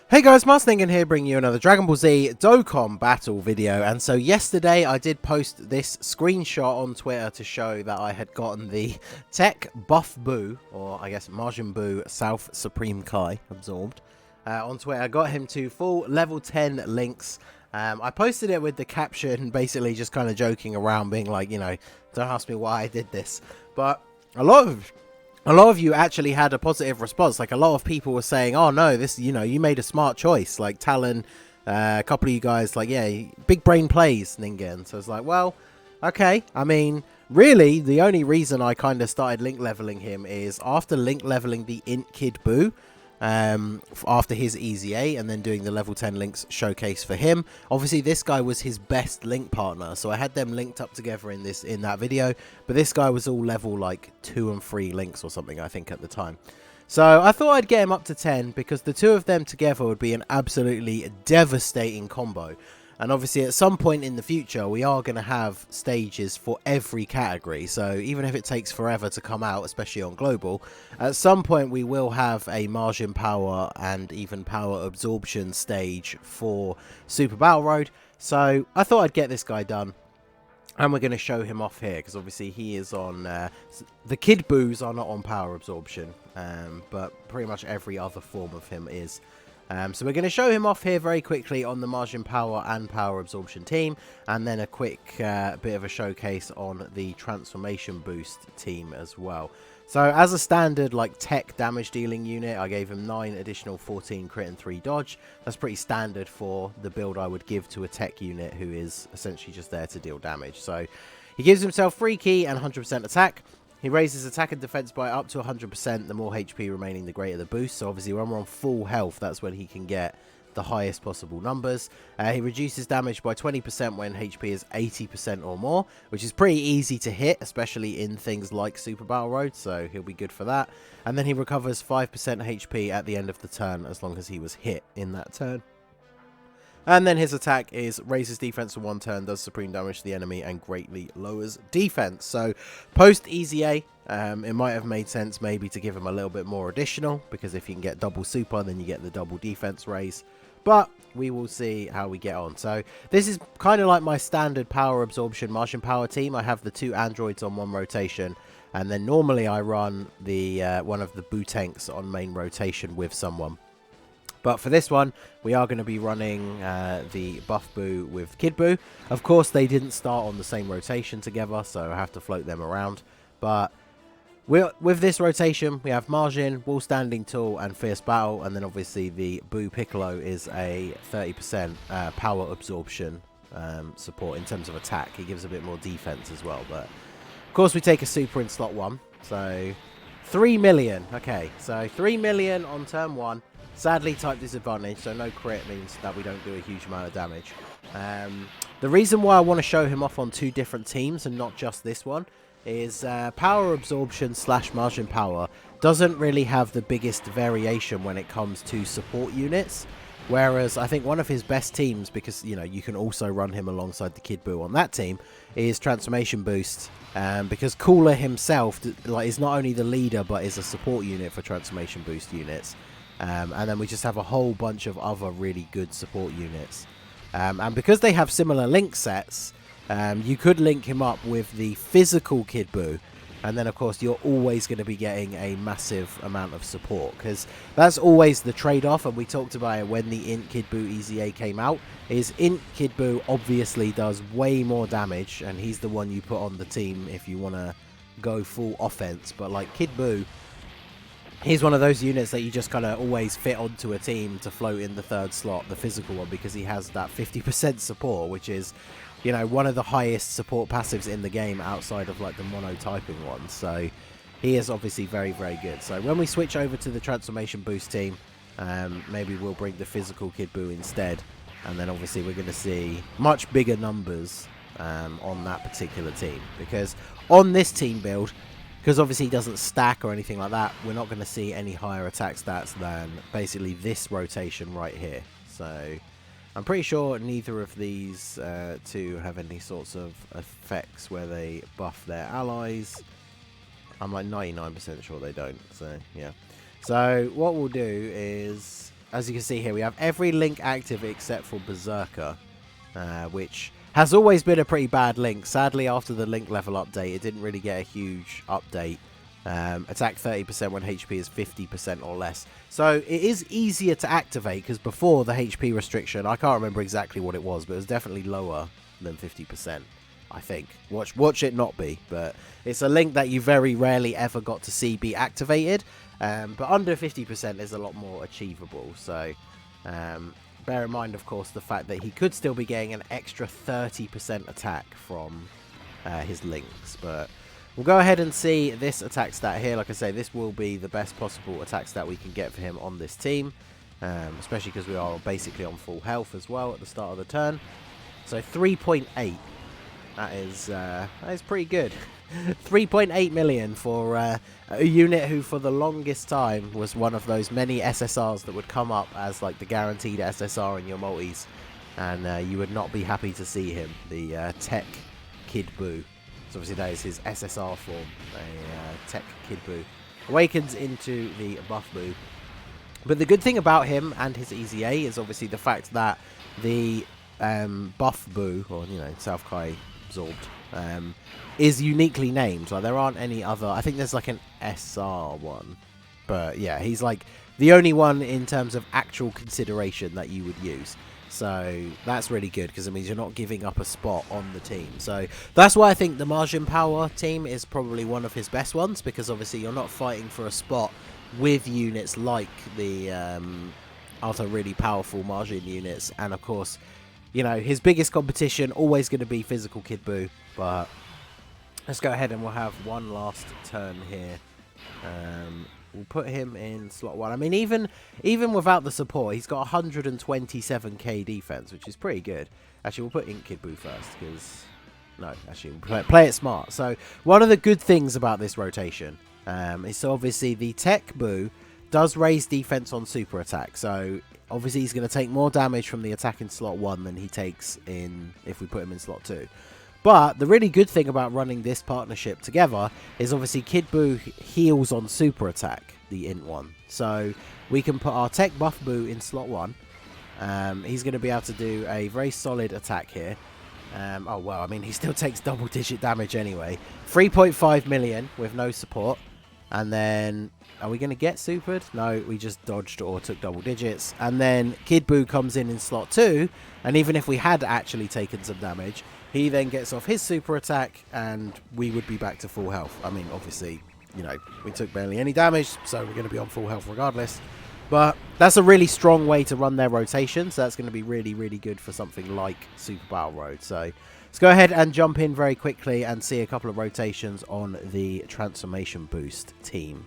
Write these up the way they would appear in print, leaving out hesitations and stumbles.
Hey guys, Marsningen here, bringing you another Dragon Ball Z Dokkan battle video. And so yesterday I did post this screenshot on Twitter to show that I had gotten the Tech Buff Buu, or I guess Majin Buu South Supreme Kai absorbed on Twitter. I got him to full level 10 links. I posted it with the caption basically just kind of joking around, being like, you know, don't ask me why I did this. But a lot of you actually had a positive response. Like, a lot of people were saying, oh no, this, you know, you made a smart choice. Like Talon, a couple of you guys, like, yeah, big brain plays, Ningen. So it's like, well, okay. I mean, really, the only reason I kind of started link leveling him is after link leveling the Int Kid Buu, after his Easy A, and then doing the level 10 links showcase for him. Obviously this guy was his best link partner, so I had them linked up together in that video, but this guy was all level like 2 and 3 links or something, I think, at the time. So I thought I'd get him up to 10 because the two of them together would be an absolutely devastating combo. And obviously at some point in the future, we are going to have stages for every category. So even if it takes forever to come out, especially on Global, at some point we will have a Margin Power and even Power Absorption stage for Super Battle Road. So I thought I'd get this guy done. And we're going to show him off here, because obviously he is on... the Kid Boos are not on Power Absorption, but pretty much every other form of him is. So we're going to show him off here very quickly on the Margin Power and Power Absorption team, and then a quick bit of a showcase on the Transformation Boost team as well. So as a standard like tech damage dealing unit, I gave him 9 additional 14 crit and 3 dodge. That's pretty standard for the build I would give to a tech unit who is essentially just there to deal damage. So he gives himself free key and 100% attack. He raises attack and defense by up to 100%. The more HP remaining, the greater the boost. So obviously when we're on full health, that's when he can get the highest possible numbers. He reduces damage by 20% when HP is 80% or more, which is pretty easy to hit, especially in things like Super Battle Road, so he'll be good for that. And then he recovers 5% HP at the end of the turn, as long as he was hit in that turn. And then his attack is raises defense for 1 turn, does supreme damage to the enemy, and greatly lowers defense. So post Easy A, it might have made sense maybe to give him a little bit more additional, because if you can get double super, then you get the double defense raise. But we will see how we get on. So this is kind of like my standard Power Absorption Martian Power team. I have the 2 androids on 1 rotation, and then normally I run the one of the Buu tanks on main rotation with someone. But for this one, we are going to be running the Buff Buu with Kid Buu. Of course, they didn't start on the same rotation together, so I have to float them around. But with this rotation, we have Majin, Wall Standing Tall, and Fierce Battle. And then obviously the Buu Piccolo is a 30% power absorption support in terms of attack. He gives a bit more defense as well. But of course, we take a super in slot 1. So 3 million. Okay, so 3 million on turn 1. Sadly, type disadvantage, so no crit means that we don't do a huge amount of damage. The reason why I want to show him off on 2 different teams and not just this one is Power Absorption / Margin Power doesn't really have the biggest variation when it comes to support units. Whereas I think one of his best teams, because, you know, you can also run him alongside the Kid Buu on that team, is Transformation Boost. Because Cooler himself is not only the leader, but is a support unit for Transformation Boost units. And then we just have a whole bunch of other really good support units. And because they have similar link sets, you could link him up with the physical Kid Buu. And then, of course, you're always going to be getting a massive amount of support. Because that's always the trade-off. And we talked about it when the Int Kid Buu Easy A came out. Is Int Kid Buu obviously does way more damage. And he's the one you put on the team if you want to go full offense. But like Kid Buu, he's one of those units that you just kind of always fit onto a team to float in the 3rd slot, the physical one, because he has that 50% support, which is, you know, one of the highest support passives in the game outside of like the monotyping ones. So he is obviously very, very good. So when we switch over to the Transformation Boost team, maybe we'll bring the physical Kid Buu instead. And then obviously we're going to see much bigger numbers on that particular team. Because on this team build, because obviously he doesn't stack or anything like that, we're not going to see any higher attack stats than basically this rotation right here. So I'm pretty sure neither of these 2 have any sorts of effects where they buff their allies. I'm like 99% sure they don't, so yeah. So what we'll do is as you can see here, we have every link active except for Berserker, which has always been a pretty bad link. Sadly, after the link level update, it didn't really get a huge update. Attack 30% when HP is 50% or less. So it is easier to activate, because before the HP restriction, I can't remember exactly what it was, but it was definitely lower than 50%, I think. Watch it not be, but it's a link that you very rarely ever got to see be activated. But under 50% is a lot more achievable. So bear in mind, of course, the fact that he could still be getting an extra 30% attack from his links. But we'll go ahead and see this attack stat here. Like I say, this will be the best possible attack stat we can get for him on this team, especially because we are basically on full health as well at the start of the turn. So 3.8. That is pretty good. 3.8 million for a unit who for the longest time was one of those many SSRs that would come up as like the guaranteed SSR in your multis, and you would not be happy to see him, the Tech Kid Buu. So obviously that is his SSR form, a Tech Kid Buu. Awakens into the Buff Buu. But the good thing about him and his EZA is obviously the fact that the Buff Buu, or South Kai absorbed, is uniquely named. Like there aren't any other. I think there's like an SR one, but yeah, he's like the only one in terms of actual consideration that you would use. So that's really good, because it means you're not giving up a spot on the team. So that's why I think the Majin Power team is probably one of his best ones, because obviously you're not fighting for a spot with units like the other really powerful Majin units. And of course, his biggest competition always going to be physical Kid Buu. But let's go ahead and we'll have one last turn here. We'll put him in slot 1. I mean, even without the support, he's got 127k defense, which is pretty good. Actually, we'll put Ink Kid Buu first, because no, actually, we'll play it smart. So one of the good things about this rotation is obviously the Tech Buu does raise defense on super attack. So obviously he's going to take more damage from the attack in slot 1 than he takes if we put him in slot 2. But the really good thing about running this partnership together is obviously Kid Buu heals on super attack, the int one. So we can put our Tech Buff Buu in slot 1. He's going to be able to do a very solid attack here. Oh, well, I mean, he still takes double-digit damage anyway. 3.5 million with no support. And then, are we going to get supered? No, we just dodged or took double digits. And then Kid Buu comes in slot 2. And even if we had actually taken some damage, he then gets off his super attack and we would be back to full health. I mean, obviously, we took barely any damage, so we're going to be on full health regardless. But that's a really strong way to run their rotation. So that's going to be really, really good for something like Super Battle Road. So let's go ahead and jump in very quickly and see a couple of rotations on the Transformation Boost team.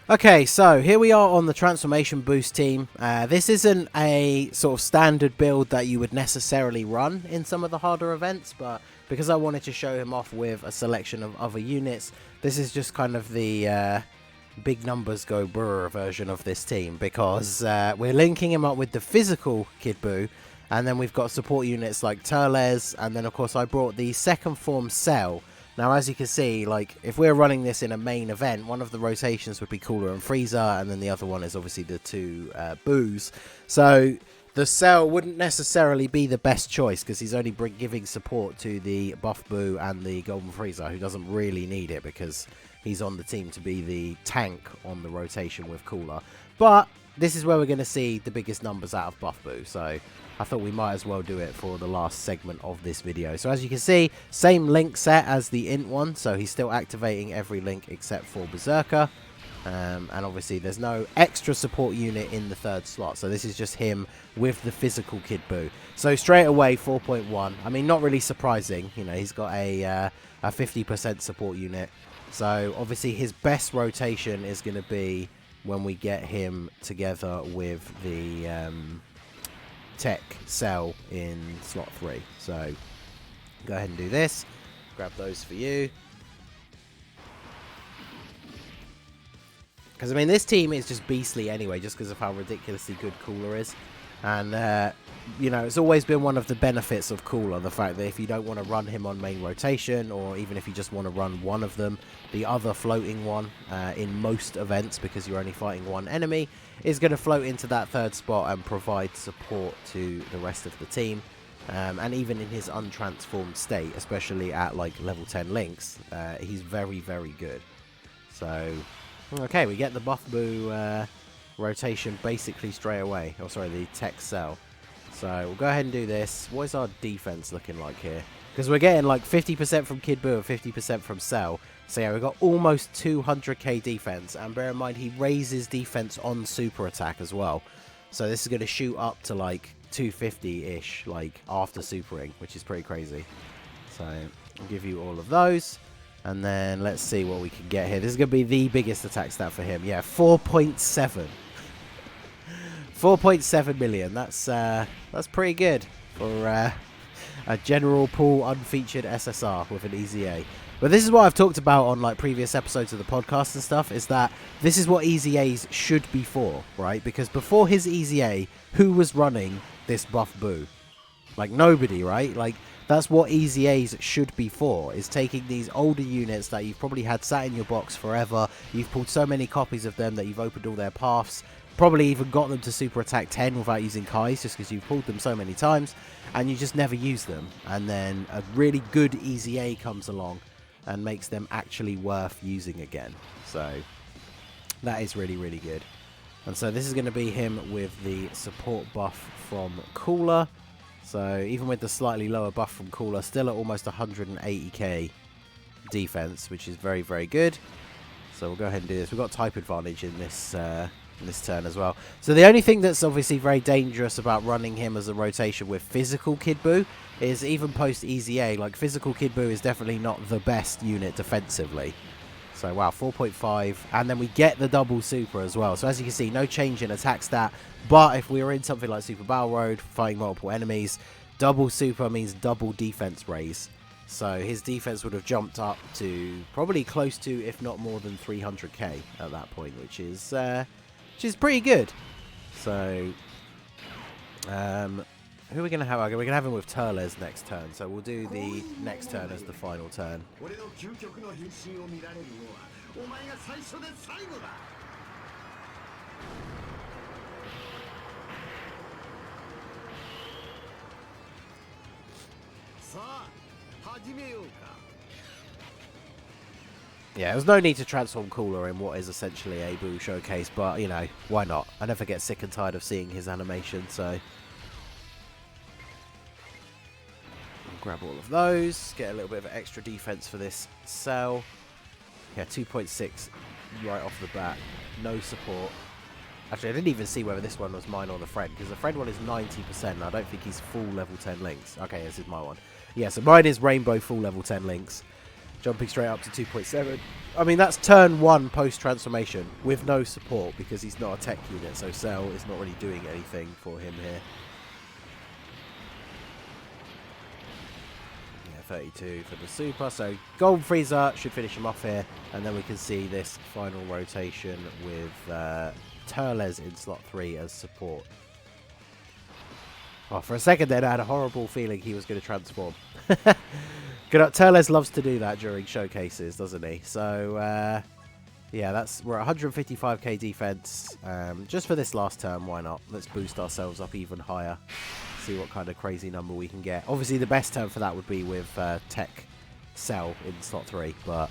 Okay, so here we are on the Transformation Boost team. This isn't a sort of standard build that you would necessarily run in some of the harder events, but because I wanted to show him off with a selection of other units, this is just kind of the big numbers go brr version of this team, because we're linking him up with the physical Kid Buu. And then we've got support units like Turles, and then of course I brought the second form Cell. Now as you can see, like if we're running this in a main event, one of the rotations would be Cooler and Freezer, and then the other one is obviously the two Boos. So the Cell wouldn't necessarily be the best choice, because he's only giving support to the Buff Buu and the Golden Freezer, who doesn't really need it because he's on the team to be the tank on the rotation with Cooler. But this is where we're going to see the biggest numbers out of Buff Buu, so I thought we might as well do it for the last segment of this video. So as you can see, same link set as the int one, so he's still activating every link except for Berserker. And obviously there's no extra support unit in the third slot, so this is just him with the physical Kid Buu. So straight away 4.1. I mean, not really surprising, he's got a 50% support unit. So obviously his best rotation is going to be when we get him together with the Tech Cell in slot 3. So go ahead and do this. Grab those for you. Because I mean, this team is just beastly anyway, just because of how ridiculously good Cooler is. And you know, it's always been one of the benefits of Cooler, the fact that if you don't want to run him on main rotation, or even if you just want to run one of them, the other floating one in most events, because you're only fighting one enemy, is going to float into that third spot and provide support to the rest of the team. And even in his untransformed state, especially at like level 10 links, he's very, very good. So, okay, we get the Buff Boo rotation basically straight away. Oh, sorry, the tech cell. So we'll go ahead and do this. What is our defense looking like here? Because we're getting like 50% from Kid Buu and 50% from Cell. So yeah, we've got almost 200k defense. And bear in mind, he raises defense on super attack as well. So this is going to shoot up to like 250-ish, like after supering, which is pretty crazy. So I'll give you all of those. And then let's see what we can get here. This is going to be the biggest attack stat for him. Yeah, 4.7. 4.7 million. That's pretty good for a general pool unfeatured SSR with an EZA. But this is what I've talked about on like previous episodes of the podcast and stuff, is that this is what EZAs should be for, right? Because before his EZA, who was running this Buff Buu? Like nobody, right? Like that's what EZAs should be for, is taking these older units that you've probably had sat in your box forever. You've pulled so many copies of them that you've opened all their paths. Probably even got them to Super Attack 10 without using Kais, just because you've pulled them so many times, and you just never use them. And then a really good EZA comes along and makes them actually worth using again. So that is really, really good. And so this is going to be him with the support buff from Cooler. So even with the slightly lower buff from Cooler, still at almost 180k defense, which is very, very good. So we'll go ahead and do this. We've got type advantage in this turn as well. So the only thing that's obviously very dangerous about running him as a rotation with physical Kid Buu is even post EZA, like physical Kid Buu is definitely not the best unit defensively. So wow, 4.5, and then we get the double super as well. So as you can see, no change in attack stat, but if we were in something like Super Battle Road, fighting multiple enemies, double super means double defense raise. So his defense would have jumped up to probably close to, if not more than 300k at that point, which is pretty good. So, who are we going to have? We're going to have him with Turles next turn. So we'll do the next turn as the final turn. Yeah, there's no need to transform Cooler in what is essentially a Buu showcase, but, you know, why not? I never get sick and tired of seeing his animation, so... I'll grab all of those, get a little bit of extra defense for this cell. Yeah, 2.6 right off the bat, no support. Actually, I didn't even see whether this one was mine or the friend, because the friend one is 90%, and I don't think he's full level 10 links. Okay, this is my one. Yeah, so mine is Rainbow full level 10 links. Jumping straight up to 2.7. I mean, that's turn 1 post-transformation with no support because he's not a tech unit, so Cell is not really doing anything for him here. Yeah, 32 for the super. So Gold Freezer should finish him off here, and then we can see this final rotation with Turles in slot 3 as support. Oh, for a second then, I had a horrible feeling he was going to transform. Turles loves to do that during showcases, doesn't he? So, yeah, we're at 155k defense. Just for this last turn, why not? Let's boost ourselves up even higher. See what kind of crazy number we can get. Obviously, the best turn for that would be with Tech Cell in slot 3, but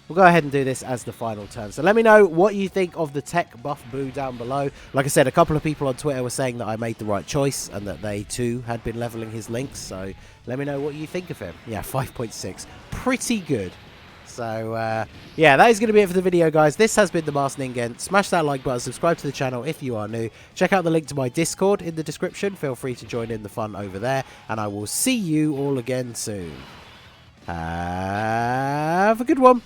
we'll go ahead and do this as the final turn. So let me know what you think of the Tech Buff Buu down below. Like I said, a couple of people on Twitter were saying that I made the right choice and that they too had been leveling his links. So let me know what you think of him. Yeah, 5.6. Pretty good. So, yeah, that is going to be it for the video, guys. This has been the Masked Ningen. Smash that like button, subscribe to the channel if you are new. Check out the link to my Discord in the description. Feel free to join in the fun over there. And I will see you all again soon. Have a good one.